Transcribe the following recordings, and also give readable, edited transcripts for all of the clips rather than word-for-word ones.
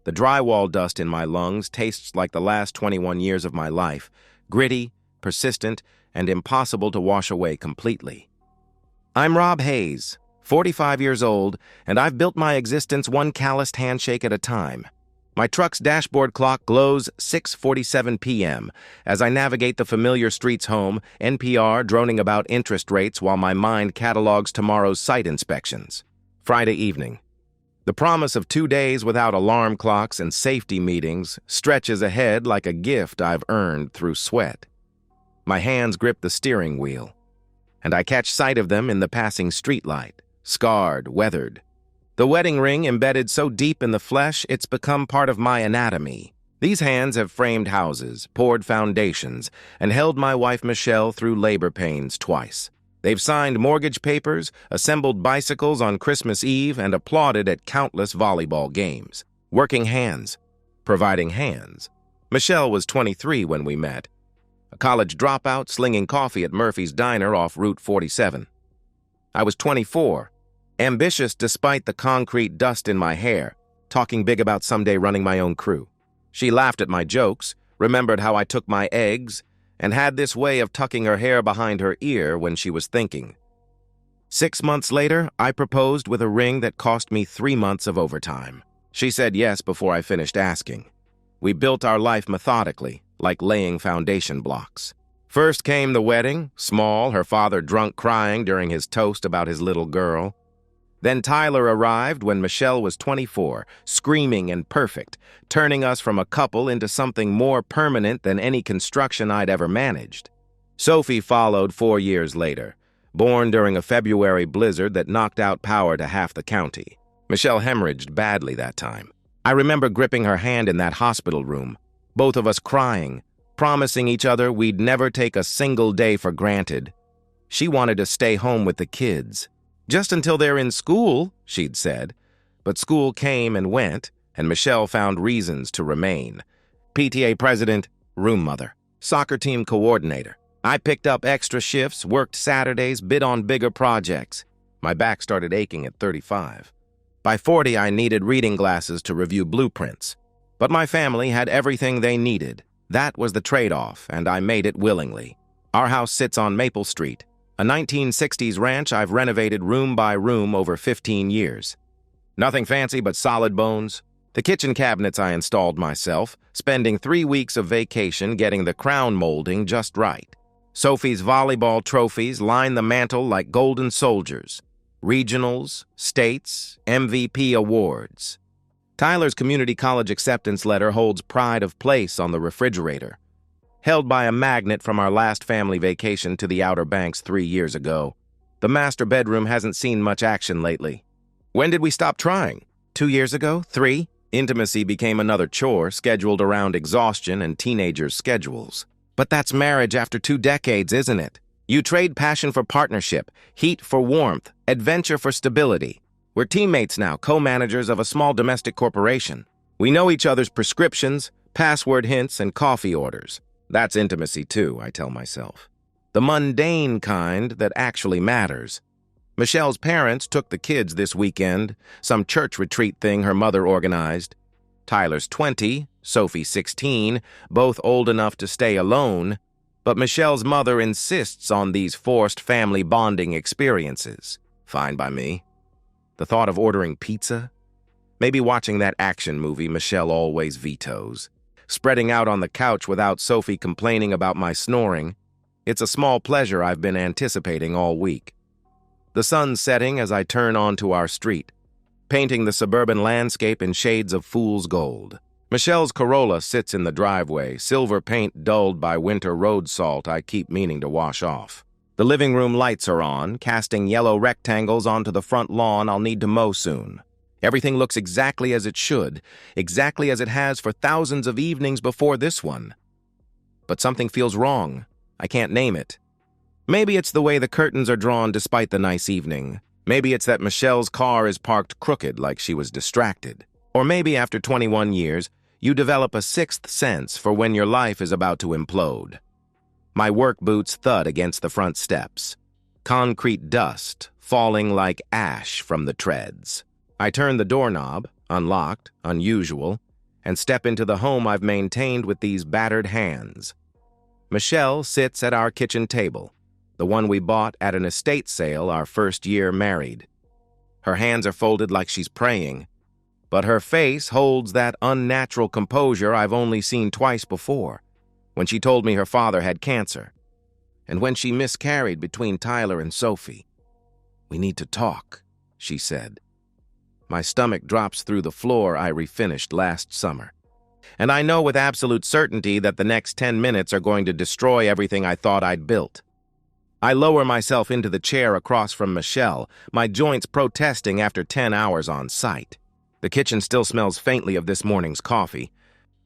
The drywall dust in my lungs tastes like the last 21 years of my life, gritty, persistent, and impossible to wash away completely. I'm Rob Hayes, 45 years old, and I've built my existence one calloused handshake at a time. My truck's dashboard clock glows 6:47 p.m. as I navigate the familiar streets home, NPR droning about interest rates while my mind catalogs tomorrow's site inspections. Friday evening. The promise of 2 days without alarm clocks and safety meetings stretches ahead like a gift I've earned through sweat. My hands grip the steering wheel, and I catch sight of them in the passing streetlight, scarred, weathered. The wedding ring embedded so deep in the flesh it's become part of my anatomy. These hands have framed houses, poured foundations, and held my wife Michelle through labor pains twice. They've signed mortgage papers, assembled bicycles on Christmas Eve, and applauded at countless volleyball games. Working hands, providing hands. Michelle was 23 when we met, a college dropout slinging coffee at Murphy's Diner off Route 47. I was 24, ambitious despite the concrete dust in my hair, talking big about someday running my own crew. She laughed at my jokes, remembered how I took my eggs, and had this way of tucking her hair behind her ear when she was thinking. 6 months later, I proposed with a ring that cost me 3 months of overtime. She said yes before I finished asking. We built our life methodically, like laying foundation blocks. First came the wedding, small, her father drunk crying during his toast about his little girl. Then Tyler arrived when Michelle was 24, screaming and perfect, turning us from a couple into something more permanent than any construction I'd ever managed. Sophie followed 4 years later, born during a February blizzard that knocked out power to half the county. Michelle hemorrhaged badly that time. I remember gripping her hand in that hospital room, both of us crying, promising each other we'd never take a single day for granted. She wanted to stay home with the kids. Just until they're in school, she'd said. But school came and went, and Michelle found reasons to remain. PTA president, room mother, soccer team coordinator. I picked up extra shifts, worked Saturdays, bid on bigger projects. My back started aching at 35. By 40, I needed reading glasses to review blueprints. But my family had everything they needed. That was the trade-off, and I made it willingly. Our house sits on Maple Street, a 1960s ranch I've renovated room by room over 15 years. Nothing fancy but solid bones. The kitchen cabinets I installed myself, spending 3 weeks of vacation getting the crown molding just right. Sophie's volleyball trophies line the mantel like golden soldiers. Regionals, states, MVP awards. Tyler's community college acceptance letter holds pride of place on the refrigerator, held by a magnet from our last family vacation to the Outer Banks 3 years ago. The master bedroom hasn't seen much action lately. When did we stop trying? 2 years ago? 3? Intimacy became another chore scheduled around exhaustion and teenagers' schedules. But that's marriage after 2 decades, isn't it? You trade passion for partnership, heat for warmth, adventure for stability. We're teammates now, co-managers of a small domestic corporation. We know each other's prescriptions, password hints, and coffee orders. That's intimacy too, I tell myself. The mundane kind that actually matters. Michelle's parents took the kids this weekend, some church retreat thing her mother organized. Tyler's 20, Sophie 16, both old enough to stay alone, but Michelle's mother insists on these forced family bonding experiences. Fine by me. The thought of ordering pizza? Maybe watching that action movie Michelle always vetoes. Spreading out on the couch without Sophie complaining about my snoring. It's a small pleasure I've been anticipating all week. The sun's setting as I turn onto our street, painting the suburban landscape in shades of fool's gold. Michelle's Corolla sits in the driveway, silver paint dulled by winter road salt I keep meaning to wash off. The living room lights are on, casting yellow rectangles onto the front lawn I'll need to mow soon. Everything looks exactly as it should, exactly as it has for thousands of evenings before this one. But something feels wrong. I can't name it. Maybe it's the way the curtains are drawn despite the nice evening. Maybe it's that Michelle's car is parked crooked like she was distracted. Or maybe after 21 years, you develop a sixth sense for when your life is about to implode. My work boots thud against the front steps. Concrete dust falling like ash from the treads. I turn the doorknob, unlocked, unusual, and step into the home I've maintained with these battered hands. Michelle sits at our kitchen table, the one we bought at an estate sale our first year married. Her hands are folded like she's praying, but her face holds that unnatural composure I've only seen twice before, when she told me her father had cancer, and when she miscarried between Tyler and Sophie. "We need to talk," she said. My stomach drops through the floor I refinished last summer, and I know with absolute certainty that the next 10 minutes are going to destroy everything I thought I'd built. I lower myself into the chair across from Michelle, my joints protesting after 10 hours on site. The kitchen still smells faintly of this morning's coffee,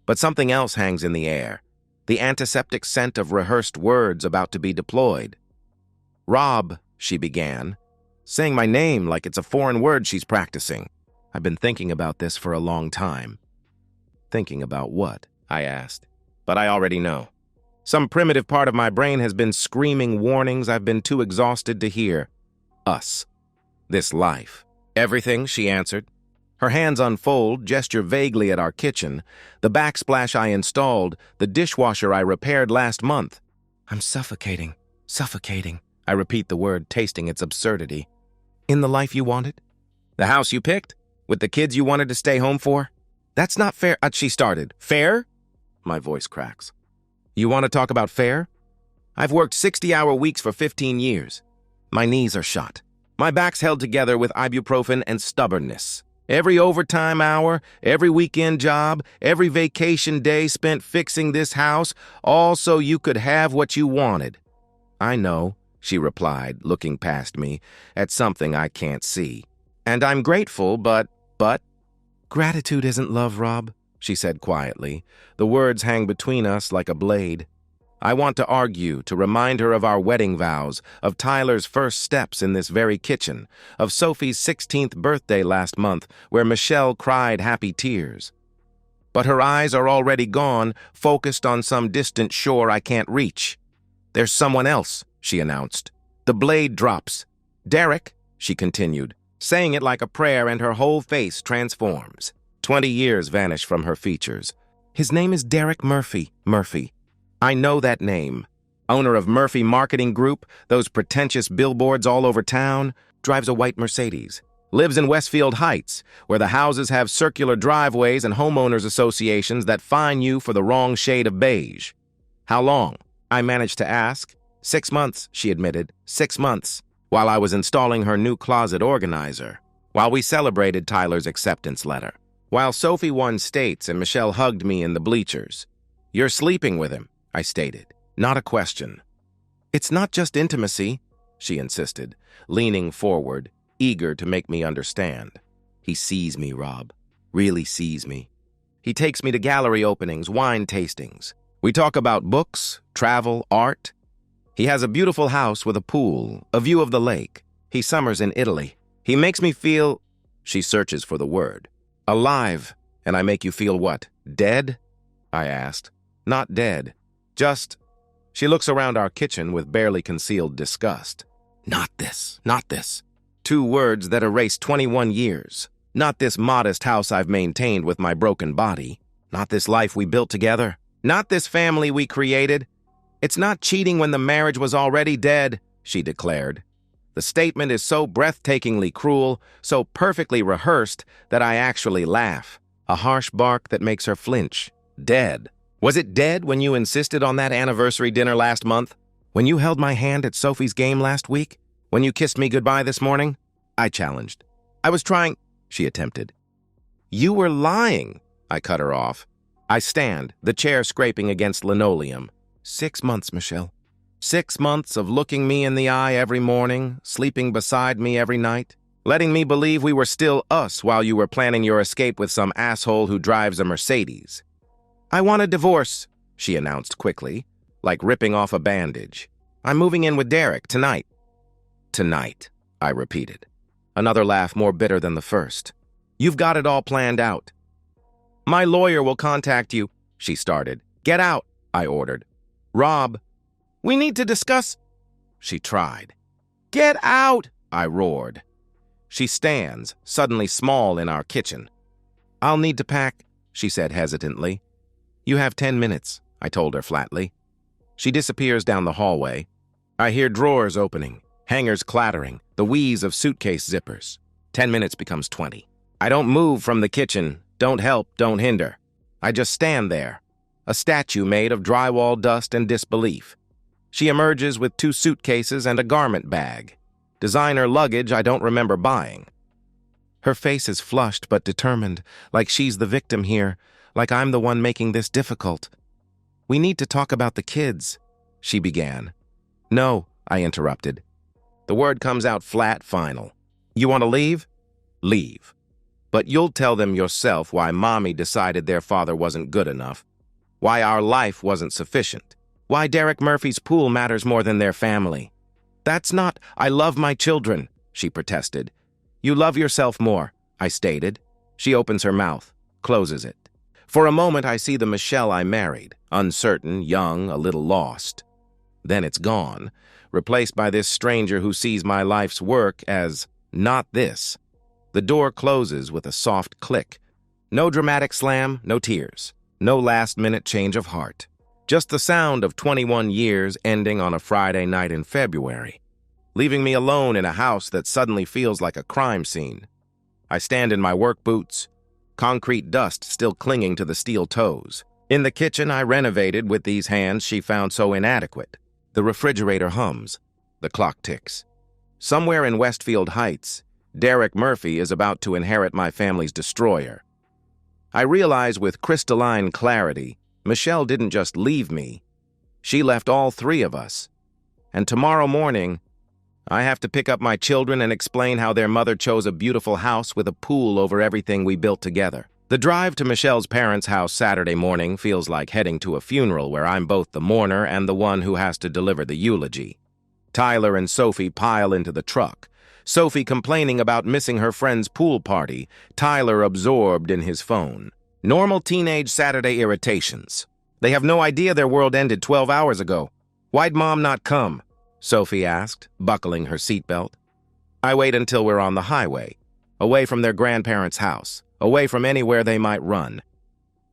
but something else hangs in the air, the antiseptic scent of rehearsed words about to be deployed. "Rob," she began, saying my name like it's a foreign word she's practicing. I've been thinking about this for a long time. "Thinking about what?" I asked. But I already know. Some primitive part of my brain has been screaming warnings I've been too exhausted to hear. Us. This life. "Everything," she answered. Her hands unfold, gesture vaguely at our kitchen, the backsplash I installed, the dishwasher I repaired last month. "I'm suffocating, suffocating," I repeat the word, tasting its absurdity. "In the life you wanted? The house you picked? With the kids you wanted to stay home for? That's not fair," she started. "Fair?" My voice cracks. "You want to talk about fair? I've worked 60-hour weeks for 15 years. My knees are shot. My back's held together with ibuprofen and stubbornness. Every overtime hour, every weekend job, every vacation day spent fixing this house, all so you could have what you wanted." "I know," she replied, looking past me, at something I can't see. "And I'm grateful, but... "Gratitude isn't love, Rob," she said quietly. The words hang between us like a blade. I want to argue, to remind her of our wedding vows, of Tyler's first steps in this very kitchen, of Sophie's 16th birthday last month, where Michelle cried happy tears. But her eyes are already gone, focused on some distant shore I can't reach. "There's someone else," she announced. The blade drops. "Derek," she continued, saying it like a prayer, and her whole face transforms. 20 years vanish from her features. "His name is Derek Murphy. Murphy. I know that name. Owner of Murphy Marketing Group, those pretentious billboards all over town, drives a white Mercedes. Lives in Westfield Heights, where the houses have circular driveways and homeowners associations that fine you for the wrong shade of beige." "How long?" I managed to ask. 6 months, she admitted. 6 months. While I was installing her new closet organizer. While we celebrated Tyler's acceptance letter. While Sophie won states and Michelle hugged me in the bleachers. "You're sleeping with him," I stated. Not a question. "It's not just intimacy," she insisted, leaning forward, eager to make me understand. "He sees me, Rob. Really sees me. He takes me to gallery openings, wine tastings. We talk about books, travel, art. He has a beautiful house with a pool, a view of the lake. He summers in Italy. He makes me feel..." She searches for the word. "Alive. And I make you feel what? Dead?" I asked. "Not dead. Just..." She looks around our kitchen with barely concealed disgust. "Not this. Not this." 2 words that erase 21 years. Not this modest house I've maintained with my broken body. Not this life we built together. Not this family we created. "It's not cheating when the marriage was already dead," she declared. The statement is so breathtakingly cruel, so perfectly rehearsed, that I actually laugh. A harsh bark that makes her flinch. "Dead. Was it dead when you insisted on that anniversary dinner last month? When you held my hand at Sophie's game last week? When you kissed me goodbye this morning?" I challenged. "I was trying..." she attempted. "You were lying," I cut her off. I stand, the chair scraping against linoleum. 6 months, Michelle. 6 months of looking me in the eye every morning, sleeping beside me every night, letting me believe we were still us while you were planning your escape with some asshole who drives a Mercedes. "I want a divorce," she announced quickly, like ripping off a bandage. "I'm moving in with Derek tonight." "Tonight," I repeated. Another laugh more bitter than the first. "You've got it all planned out." "My lawyer will contact you," she started. "Get out," I ordered. "Rob, we need to discuss..." she tried. "Get out," I roared. She stands, suddenly small in our kitchen. "I'll need to pack..." she said hesitantly. You have 10 minutes, I told her flatly. She disappears down the hallway. I hear drawers opening, hangers clattering, the wheeze of suitcase zippers. 10 minutes becomes 20. I don't move from the kitchen, don't help, don't hinder. I just stand there, a statue made of drywall dust and disbelief. She emerges with 2 suitcases and a garment bag. Designer luggage I don't remember buying. Her face is flushed but determined, like she's the victim here, like I'm the one making this difficult. We need to talk about the kids, she began. No, I interrupted. The word comes out flat, final. You want to leave? Leave. But you'll tell them yourself why Mommy decided their father wasn't good enough, why our life wasn't sufficient, why Derek Murphy's pool matters more than their family. That's not, I love my children, she protested. You love yourself more, I stated. She opens her mouth, closes it. For a moment, I see the Michelle I married, uncertain, young, a little lost. Then it's gone, replaced by this stranger who sees my life's work as not this. The door closes with a soft click. No dramatic slam, no tears, no last-minute change of heart. Just the sound of 21 years ending on a Friday night in February, leaving me alone in a house that suddenly feels like a crime scene. I stand in my work boots, concrete dust still clinging to the steel toes. In the kitchen I renovated with these hands she found so inadequate. The refrigerator hums. The clock ticks. Somewhere in Westfield Heights, Derek Murphy is about to inherit my family's destroyer. I realize with crystalline clarity, Michelle didn't just leave me. She left all 3 of us. And tomorrow morning, I have to pick up my children and explain how their mother chose a beautiful house with a pool over everything we built together. The drive to Michelle's parents' house Saturday morning feels like heading to a funeral where I'm both the mourner and the one who has to deliver the eulogy. Tyler and Sophie pile into the truck. Sophie complaining about missing her friend's pool party, Tyler absorbed in his phone. Normal teenage Saturday irritations. They have no idea their world ended 12 hours ago. Why'd Mom not come? Sophie asked, buckling her seatbelt. I wait until we're on the highway, away from their grandparents' house, away from anywhere they might run.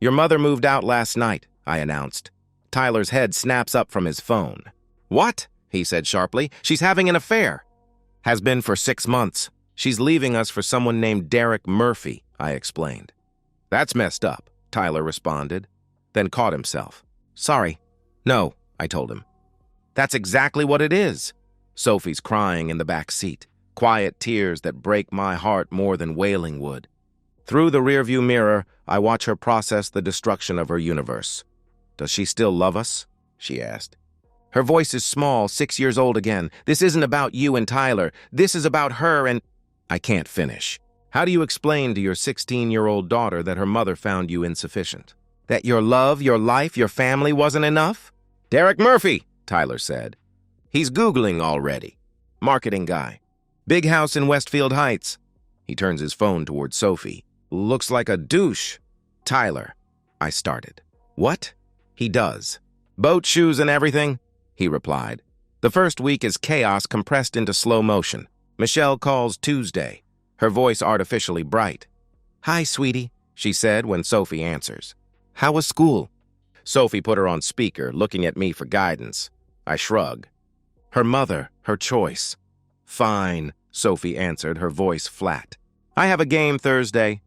Your mother moved out last night, I announced. Tyler's head snaps up from his phone. What? He said sharply. She's having an affair. Has been for 6 months. She's leaving us for someone named Derek Murphy, I explained. That's messed up, Tyler responded, then caught himself. Sorry. No, I told him. That's exactly what it is. Sophie's crying in the back seat, quiet tears that break my heart more than wailing would. Through the rearview mirror, I watch her process the destruction of her universe. Does she still love us? She asked. Her voice is small, 6 years old again. This isn't about you and Tyler. This is about her and... I can't finish. How do you explain to your 16-year-old daughter that her mother found you insufficient? That your love, your life, your family wasn't enough? Derek Murphy, Tyler said. He's Googling already. Marketing guy. Big house in Westfield Heights. He turns his phone toward Sophie. Looks like a douche. Tyler, I started. What? He does. Boat shoes and everything? He replied. The first week is chaos compressed into slow motion. Michelle calls Tuesday, her voice artificially bright. Hi, sweetie, she said when Sophie answers. How was school? Sophie put her on speaker, looking at me for guidance. I shrug. Her mother, her choice. Fine, Sophie answered, her voice flat. I have a game Thursday.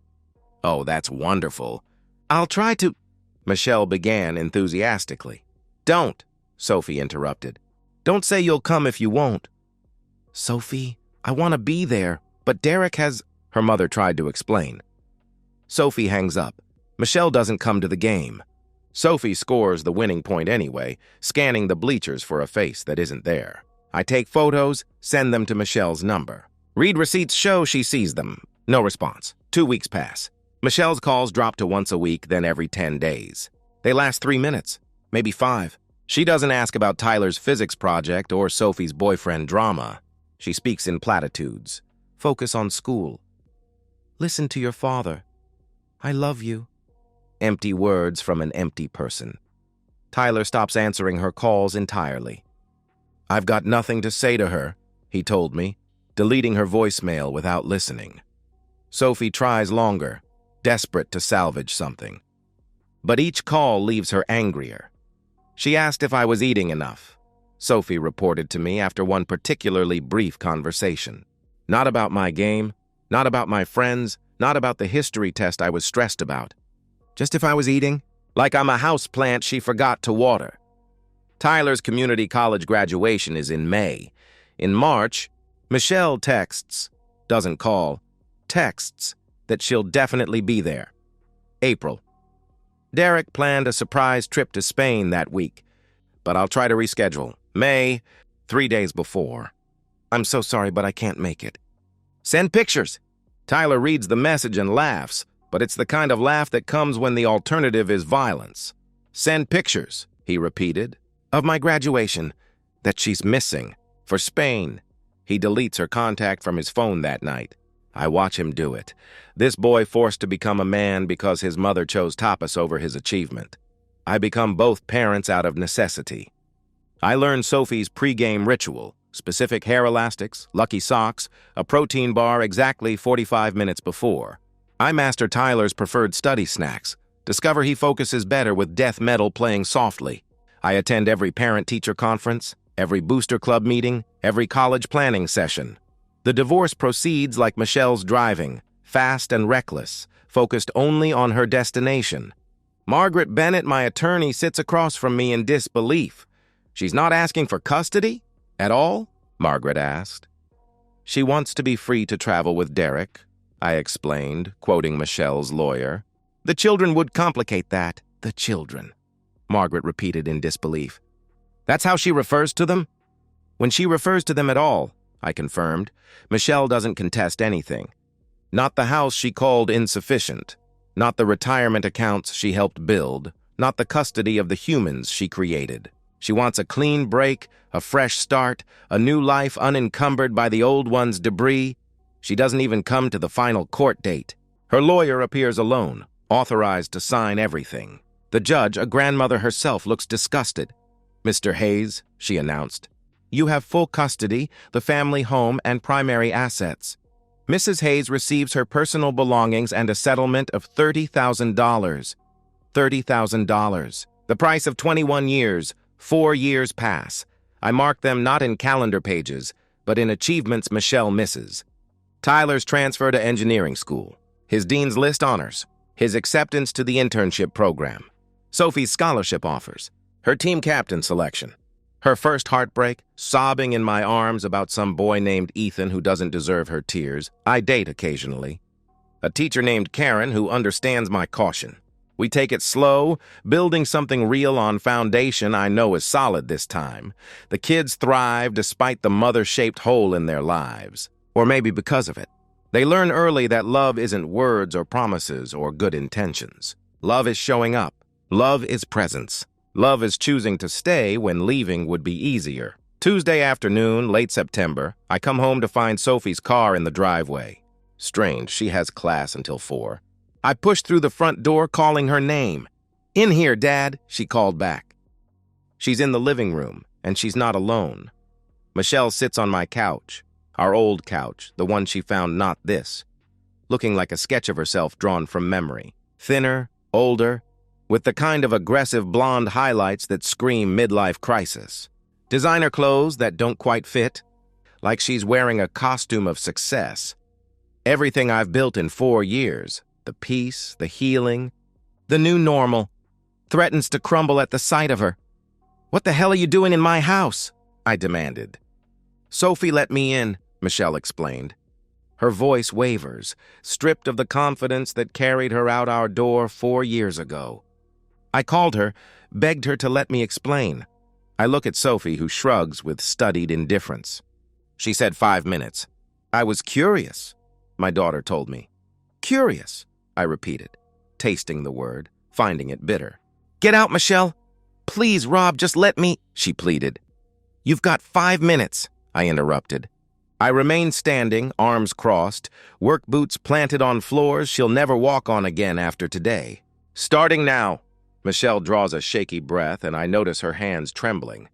Oh, that's wonderful. I'll try to... Michelle began enthusiastically. Don't, Sophie interrupted. Don't say you'll come if you won't. Sophie, I want to be there, but Derek has... Her mother tried to explain. Sophie hangs up. Michelle doesn't come to the game. Sophie scores the winning point anyway, scanning the bleachers for a face that isn't there. I take photos, send them to Michelle's number. Read receipts show she sees them. No response. 2 weeks pass. Michelle's calls drop to once a week, then every 10 days. They last 3 minutes, maybe 5. She doesn't ask about Tyler's physics project or Sophie's boyfriend drama. She speaks in platitudes. Focus on school. Listen to your father. I love you. Empty words from an empty person. Tyler stops answering her calls entirely. I've got nothing to say to her, he told me, deleting her voicemail without listening. Sophie tries longer. desperate to salvage something. But each call leaves her angrier. She asked if I was eating enough, Sophie reported to me after one particularly brief conversation. Not about my game, not about my friends, not about the history test I was stressed about. Just if I was eating, like I'm a houseplant she forgot to water. Tyler's community college graduation is in May. In March, Michelle doesn't call, texts that she'll definitely be there. April. Derek planned a surprise trip to Spain that week, but I'll try to reschedule. May, 3 days before. I'm so sorry, but I can't make it. Send pictures. Tyler reads the message and laughs, but it's the kind of laugh that comes when the alternative is violence. Send pictures, he repeated, of my graduation, that she's missing, for Spain. He deletes her contact from his phone that night. I watch him do it. This boy forced to become a man because his mother chose tapas over his achievement. I become both parents out of necessity. I learned Sophie's pregame ritual, specific hair elastics, lucky socks, a protein bar exactly 45 minutes before. I master Tyler's preferred study snacks, discover he focuses better with death metal playing softly. I attend every parent-teacher conference, every booster club meeting, every college planning session. The divorce proceeds like Michelle's driving, fast and reckless, focused only on her destination. Margaret Bennett, my attorney, sits across from me in disbelief. She's not asking for custody? At all? Margaret asked. She wants to be free to travel with Derek, I explained, quoting Michelle's lawyer. The children would complicate that. The children, Margaret repeated in disbelief. That's how she refers to them? When she refers to them at all, I confirmed. Michelle doesn't contest anything. Not the house she called insufficient, not the retirement accounts she helped build, not the custody of the humans she created. She wants a clean break, a fresh start, a new life unencumbered by the old one's debris. She doesn't even come to the final court date. Her lawyer appears alone, authorized to sign everything. The judge, a grandmother herself, looks disgusted. Mr. Hayes, she announced, you have full custody, the family home, and primary assets. Mrs. Hayes receives her personal belongings and a settlement of $30,000. $30,000. The price of 21 years. 4 years pass. I mark them not in calendar pages, but in achievements Michelle misses. Tyler's transfer to engineering school. His dean's list honors. His acceptance to the internship program. Sophie's scholarship offers. Her team captain selection. Her first heartbreak, sobbing in my arms about some boy named Ethan who doesn't deserve her tears. I date occasionally. A teacher named Karen who understands my caution. We take it slow, building something real on foundation I know is solid this time. The kids thrive despite the mother-shaped hole in their lives. Or maybe because of it. They learn early that love isn't words or promises or good intentions. Love is showing up. Love is presence. Love is choosing to stay when leaving would be easier. Tuesday afternoon, late September, I come home to find Sophie's car in the driveway. Strange, she has class until 4. I pushed through the front door calling her name. In here, Dad, she called back. She's in the living room, and she's not alone. Michelle sits on my couch, our old couch, the one she found not this, looking like a sketch of herself drawn from memory. Thinner, older, with the kind of aggressive blonde highlights that scream midlife crisis. Designer clothes that don't quite fit, like she's wearing a costume of success. Everything I've built in 4 years, the peace, the healing, the new normal, threatens to crumble at the sight of her. What the hell are you doing in my house? I demanded. Sophie let me in, Michelle explained. Her voice wavers, stripped of the confidence that carried her out our door 4 years ago. I called her, begged her to let me explain. I look at Sophie, who shrugs with studied indifference. She said 5 minutes. I was curious, my daughter told me. Curious, I repeated, tasting the word, finding it bitter. Get out, Michelle. Please, Rob, just let me, she pleaded. You've got 5 minutes, I interrupted. I remained standing, arms crossed, work boots planted on floors she'll never walk on again after today. Starting now. Michelle draws a shaky breath, and I notice her hands trembling.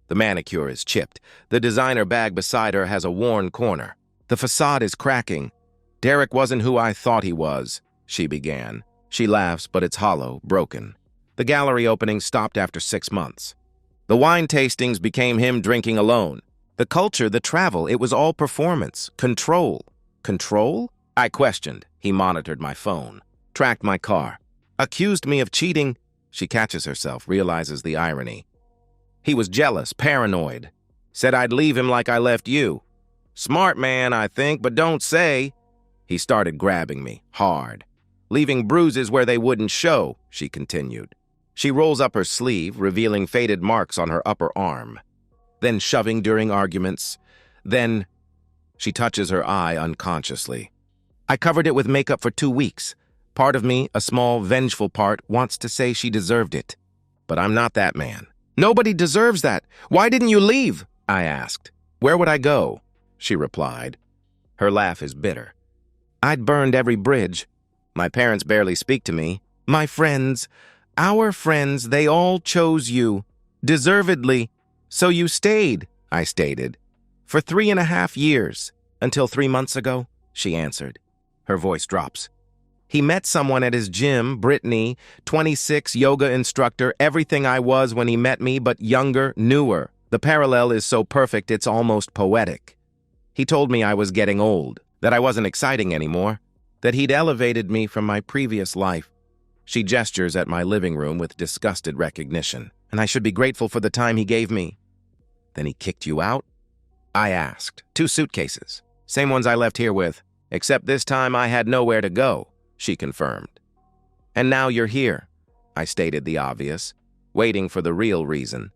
The manicure is chipped. The designer bag beside her has a worn corner. The facade is cracking. Derek wasn't who I thought he was. she began. She laughs, but it's hollow, broken. The gallery opening stopped after 6 months. The wine tastings became him drinking alone. The culture, the travel, it was all performance, control. Control? I questioned. He monitored my phone, tracked my car, accused me of cheating. She catches herself, realizes the irony. He was jealous, paranoid. Said I'd leave him like I left you. Smart man, I think, but don't say. He started grabbing me, hard. Leaving bruises where they wouldn't show, she continued. She rolls up her sleeve, revealing faded marks on her upper arm. Then shoving during arguments. Then she touches her eye unconsciously. I covered it with makeup for 2 weeks. Part of me, a small, vengeful part, wants to say she deserved it. But I'm not that man. Nobody deserves that. Why didn't you leave? I asked. Where would I go? She replied. Her laugh is bitter. I'd burned every bridge. My parents barely speak to me. My friends, our friends, they all chose you. Deservedly. So you stayed, I stated. For 3.5 years. Until 3 months ago, she answered. Her voice drops. He met someone at his gym, Brittany, 26, yoga instructor, everything I was when he met me, but younger, newer. The parallel is so perfect it's almost poetic. He told me I was getting old, that I wasn't exciting anymore, that he'd elevated me from my previous life. She gestures at my living room with disgusted recognition, and I should be grateful for the time he gave me. Then he kicked you out? I asked. 2 suitcases, same ones I left here with, except this time I had nowhere to go, she confirmed. And now you're here, I stated the obvious, waiting for the real reason.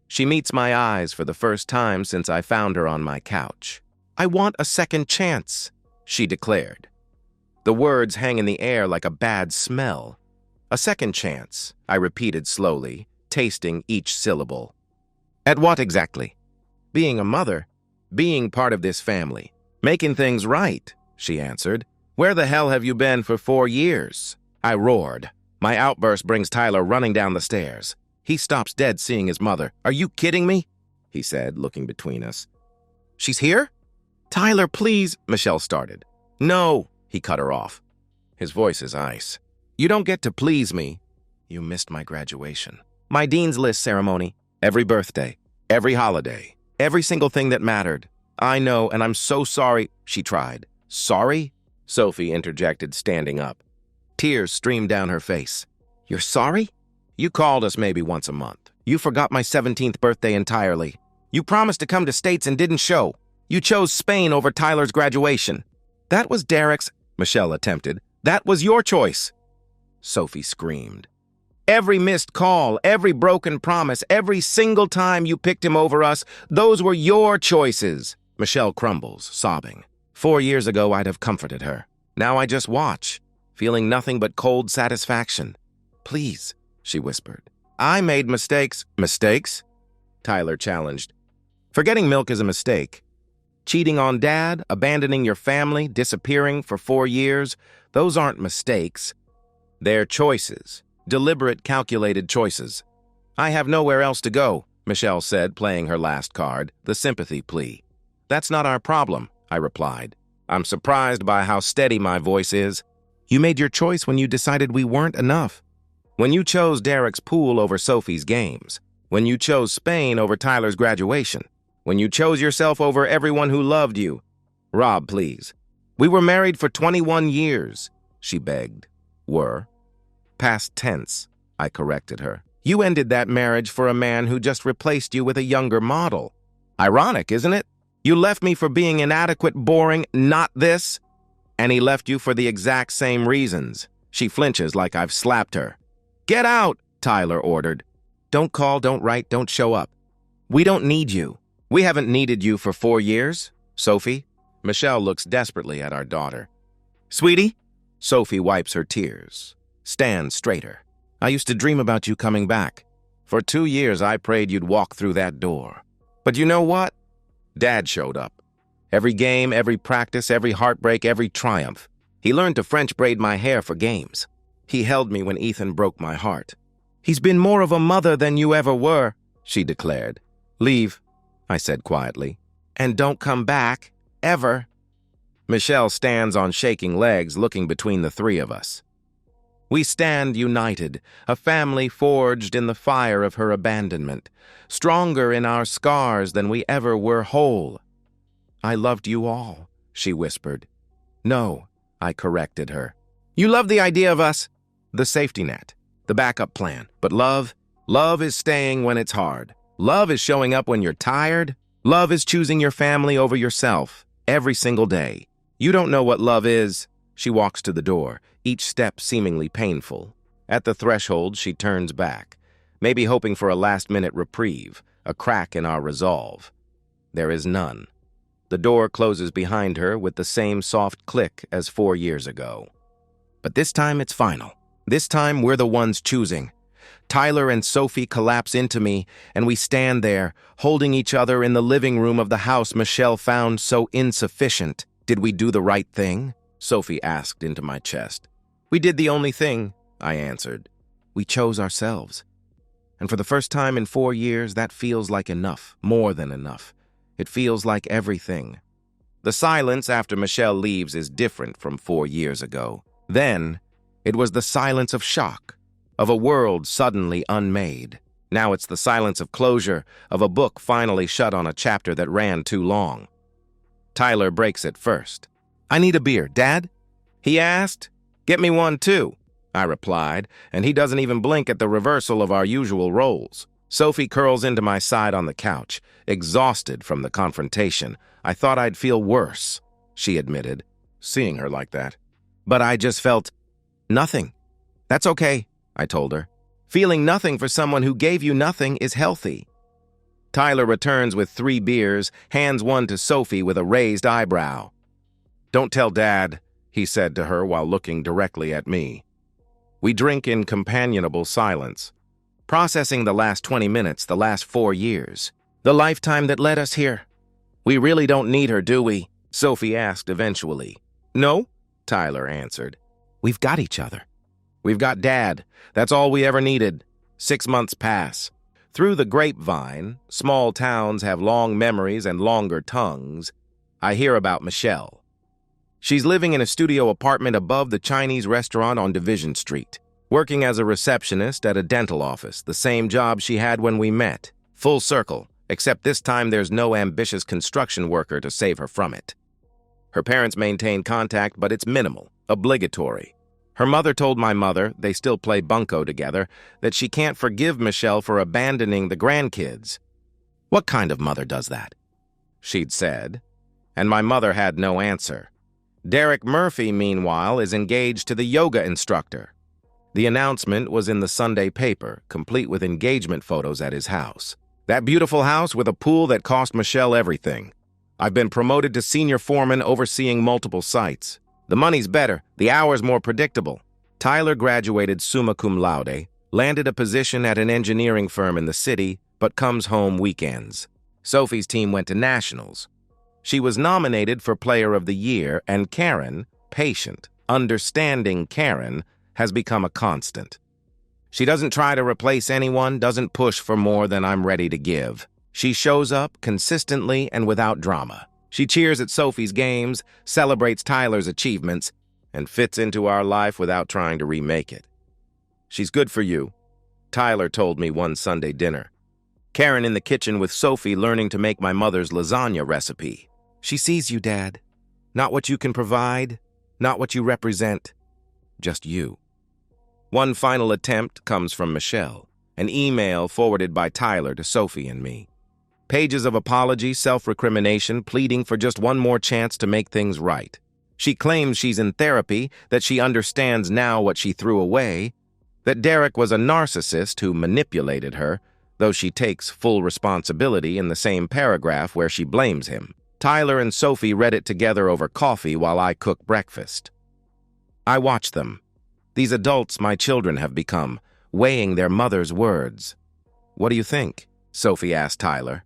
She meets my eyes for the first time since I found her on my couch. I want a second chance, she declared. The words hang in the air like a bad smell. A second chance, I repeated slowly, tasting each syllable. At what exactly? Being a mother, being part of this family, making things right, she answered. Where the hell have you been for 4 years? I roared. My outburst brings Tyler running down the stairs. He stops dead seeing his mother. Are you kidding me? He said, looking between us. She's here? Tyler, please, Michelle started. No, he cut her off. His voice is ice. You don't get to please me. You missed my graduation. My dean's list ceremony. Every birthday. Every holiday. Every single thing that mattered. I know, and I'm so sorry, she tried. Sorry? Sophie interjected, standing up. Tears streamed down her face. You're sorry? You called us maybe once a month. You forgot my 17th birthday entirely. You promised to come to States and didn't show. You chose Spain over Tyler's graduation. That was Derek's, Michelle attempted. That was your choice. Sophie screamed. Every missed call, every broken promise, every single time you picked him over us, those were your choices. Michelle crumbles, sobbing. 4 years ago, I'd have comforted her. Now I just watch, feeling nothing but cold satisfaction. Please, she whispered. I made mistakes. Mistakes? Tyler challenged. Forgetting milk is a mistake. Cheating on Dad, abandoning your family, disappearing for 4 years, those aren't mistakes. They're choices. Deliberate, calculated choices. I have nowhere else to go, Michelle said, playing her last card, the sympathy plea. That's not our problem, I replied. I'm surprised by how steady my voice is. You made your choice when you decided we weren't enough. When you chose Derek's pool over Sophie's games. When you chose Spain over Tyler's graduation. When you chose yourself over everyone who loved you. Rob, please. We were married for 21 years, she begged. Were. Past tense, I corrected her. You ended that marriage for a man who just replaced you with a younger model. Ironic, isn't it? You left me for being inadequate, boring, not this. And he left you for the exact same reasons. She flinches like I've slapped her. Get out, Tyler ordered. Don't call, don't write, don't show up. We don't need you. We haven't needed you for 4 years, Sophie. Michelle looks desperately at our daughter. Sweetie? Sophie wipes her tears. Stands straighter. I used to dream about you coming back. For 2 years, I prayed you'd walk through that door. But you know what? Dad showed up. Every game, every practice, every heartbreak, every triumph. He learned to French braid my hair for games. He held me when Ethan broke my heart. He's been more of a mother than you ever were, she declared. Leave, I said quietly. And don't come back, ever. Michelle stands on shaking legs, looking between the three of us. We stand united, a family forged in the fire of her abandonment, stronger in our scars than we ever were whole. "I loved you all," she whispered. "No," I corrected her. "You love the idea of us, the safety net, the backup plan. But love is staying when it's hard. Love is showing up when you're tired. Love is choosing your family over yourself every single day. You don't know what love is." She walks to the door, each step seemingly painful. At the threshold, she turns back, maybe hoping for a last-minute reprieve, a crack in our resolve. There is none. The door closes behind her with the same soft click as 4 years ago. But this time it's final. This time we're the ones choosing. Tyler and Sophie collapse into me, and we stand there, holding each other in the living room of the house Michelle found so insufficient. "Did we do the right thing?" Sophie asked into my chest. "We did the only thing," I answered. "We chose ourselves. And for the first time in 4 years, that feels like enough, more than enough. It feels like everything." The silence after Michelle leaves is different from 4 years ago. Then, it was the silence of shock, of a world suddenly unmade. Now it's the silence of closure, of a book finally shut on a chapter that ran too long. Tyler breaks it first. "I need a beer, Dad?" he asked. "Get me one too," I replied, and he doesn't even blink at the reversal of our usual roles. Sophie curls into my side on the couch, exhausted from the confrontation. "I thought I'd feel worse," she admitted, seeing her like that. "But I just felt nothing." "That's okay," I told her. "Feeling nothing for someone who gave you nothing is healthy." Tyler returns with 3 beers, hands one to Sophie with a raised eyebrow. "Don't tell Dad," he said to her while looking directly at me. We drink in companionable silence, processing the last 20 minutes, the last 4 years, the lifetime that led us here. "We really don't need her, do we?" Sophie asked eventually. "No," Tyler answered. "We've got each other. We've got Dad. That's all we ever needed." 6 months pass. Through the grapevine, small towns have long memories and longer tongues. I hear about Michelle. She's living in a studio apartment above the Chinese restaurant on Division Street, working as a receptionist at a dental office, the same job she had when we met. Full circle, except this time there's no ambitious construction worker to save her from it. Her parents maintain contact, but it's minimal, obligatory. Her mother told my mother, they still play bunco together, that she can't forgive Michelle for abandoning the grandkids. "What kind of mother does that?" she'd said, and my mother had no answer. Derek Murphy, meanwhile, is engaged to the yoga instructor. The announcement was in the Sunday paper, complete with engagement photos at his house. That beautiful house with a pool that cost Michelle everything. I've been promoted to senior foreman overseeing multiple sites. The money's better, the hours more predictable. Tyler graduated summa cum laude, landed a position at an engineering firm in the city, but comes home weekends. Sophie's team went to nationals. She was nominated for Player of the Year, and Karen, patient, understanding Karen, has become a constant. She doesn't try to replace anyone, doesn't push for more than I'm ready to give. She shows up consistently and without drama. She cheers at Sophie's games, celebrates Tyler's achievements, and fits into our life without trying to remake it. "She's good for you," Tyler told me one Sunday dinner. Karen in the kitchen with Sophie learning to make my mother's lasagna recipe. "She sees you, Dad. Not what you can provide, not what you represent, just you." One final attempt comes from Michelle, an email forwarded by Tyler to Sophie and me. Pages of apology, self-recrimination, pleading for just one more chance to make things right. She claims she's in therapy, that she understands now what she threw away, that Derek was a narcissist who manipulated her, though she takes full responsibility in the same paragraph where she blames him. Tyler and Sophie read it together over coffee while I cook breakfast. I watch them. These adults my children have become, weighing their mother's words. "What do you think?" Sophie asked Tyler.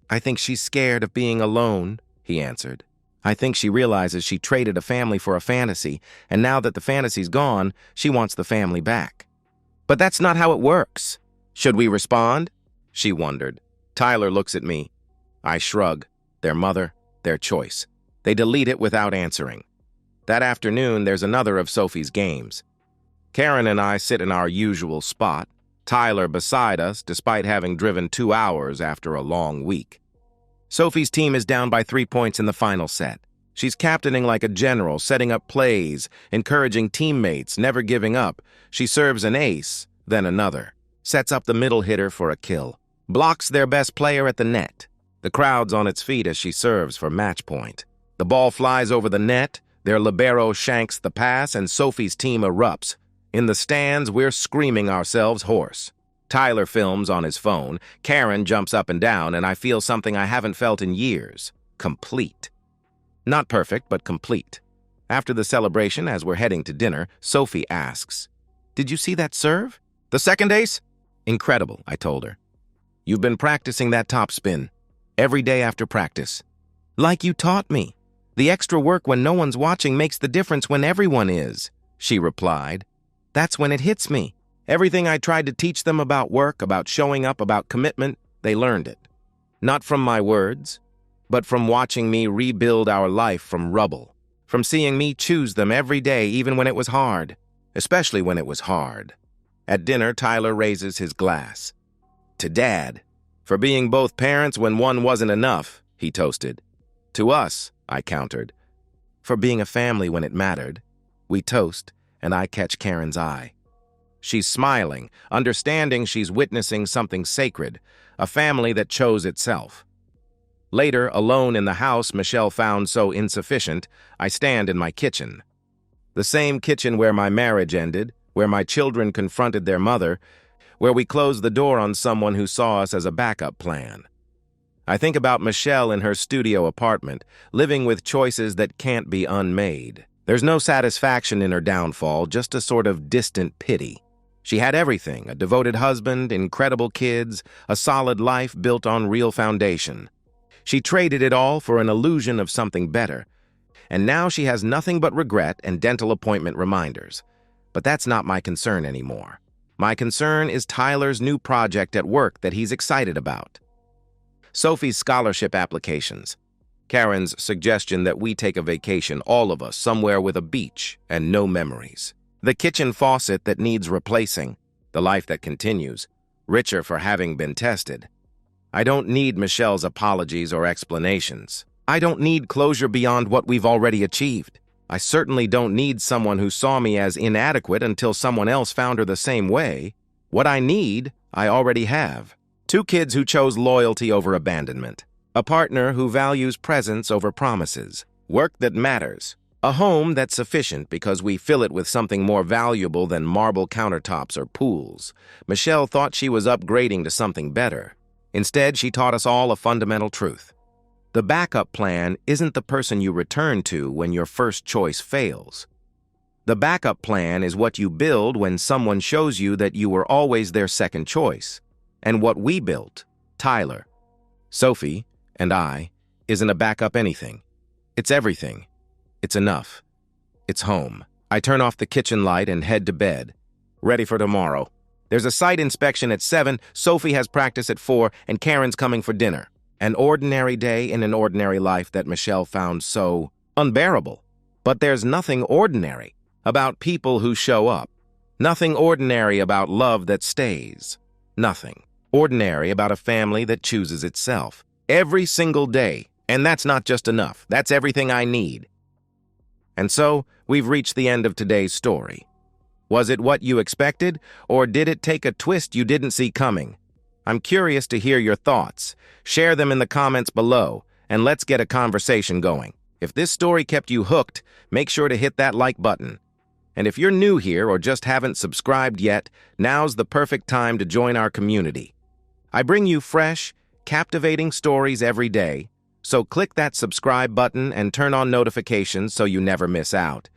"I think she's scared of being alone," he answered. "I think she realizes she traded a family for a fantasy, and now that the fantasy's gone, she wants the family back." "But that's not how it works. Should we respond?" she wondered. Tyler looks at me. I shrug. Their mother, their choice. They delete it without answering. That afternoon, there's another of Sophie's games. Karen and I sit in our usual spot, Tyler beside us despite having driven 2 hours after a long week. Sophie's team is down by 3 points in the final set. She's captaining like a general, setting up plays, encouraging teammates, never giving up. She serves an ace, then another. Sets up the middle hitter for a kill. Blocks their best player at the net. The crowd's on its feet as she serves for match point. The ball flies over the net, their libero shanks the pass, and Sophie's team erupts. In the stands, we're screaming ourselves hoarse. Tyler films on his phone, Karen jumps up and down, and I feel something I haven't felt in years. Complete. Not perfect, but complete. After the celebration, as we're heading to dinner, Sophie asks, "Did you see that serve? The second ace?" "Incredible," I told her. "You've been practicing that topspin every day after practice." "Like you taught me. The extra work when no one's watching makes the difference when everyone is," she replied. "That's when it hits me. Everything I tried to teach them about work, about showing up, about commitment, they learned it. Not from my words, but from watching me rebuild our life from rubble, from seeing me choose them every day even when it was hard, especially when it was hard." At dinner, Tyler raises his glass. "To Dad, for being both parents when one wasn't enough," he toasted. "To us," I countered. "For being a family when it mattered." We toast, and I catch Karen's eye. She's smiling, understanding she's witnessing something sacred, a family that chose itself. Later, alone in the house Michelle found so insufficient, I stand in my kitchen. The same kitchen where my marriage ended, where my children confronted their mother, where we closed the door on someone who saw us as a backup plan. I think about Michelle in her studio apartment, living with choices that can't be unmade. There's no satisfaction in her downfall, just a sort of distant pity. She had everything, a devoted husband, incredible kids, a solid life built on real foundation. She traded it all for an illusion of something better, and now she has nothing but regret and dental appointment reminders. But that's not my concern anymore. My concern is Tyler's new project at work that he's excited about. Sophie's scholarship applications. Karen's suggestion that we take a vacation, all of us, somewhere with a beach and no memories. The kitchen faucet that needs replacing. The life that continues, richer for having been tested. I don't need Michelle's apologies or explanations. I don't need closure beyond what we've already achieved. I certainly don't need someone who saw me as inadequate until someone else found her the same way. What I need, I already have. 2 kids who chose loyalty over abandonment. A partner who values presence over promises. Work that matters. A home that's sufficient because we fill it with something more valuable than marble countertops or pools. Michelle thought she was upgrading to something better. Instead, she taught us all a fundamental truth. The backup plan isn't the person you return to when your first choice fails. The backup plan is what you build when someone shows you that you were always their second choice. And what we built, Tyler, Sophie, and I, isn't a backup anything. It's everything. It's enough. It's home. I turn off the kitchen light and head to bed, ready for tomorrow. There's a site inspection at 7, Sophie has practice at 4, and Karen's coming for dinner. An ordinary day in an ordinary life that Michelle found so unbearable. But there's nothing ordinary about people who show up. Nothing ordinary about love that stays. Nothing ordinary about a family that chooses itself. Every single day. And that's not just enough. That's everything I need. And so, we've reached the end of today's story. Was it what you expected, or did it take a twist you didn't see coming? I'm curious to hear your thoughts. Share them in the comments below, and let's get a conversation going. If this story kept you hooked, make sure to hit that like button. And if you're new here or just haven't subscribed yet, now's the perfect time to join our community. I bring you fresh, captivating stories every day, so click that subscribe button and turn on notifications so you never miss out.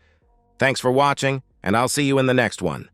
Thanks for watching, and I'll see you in the next one.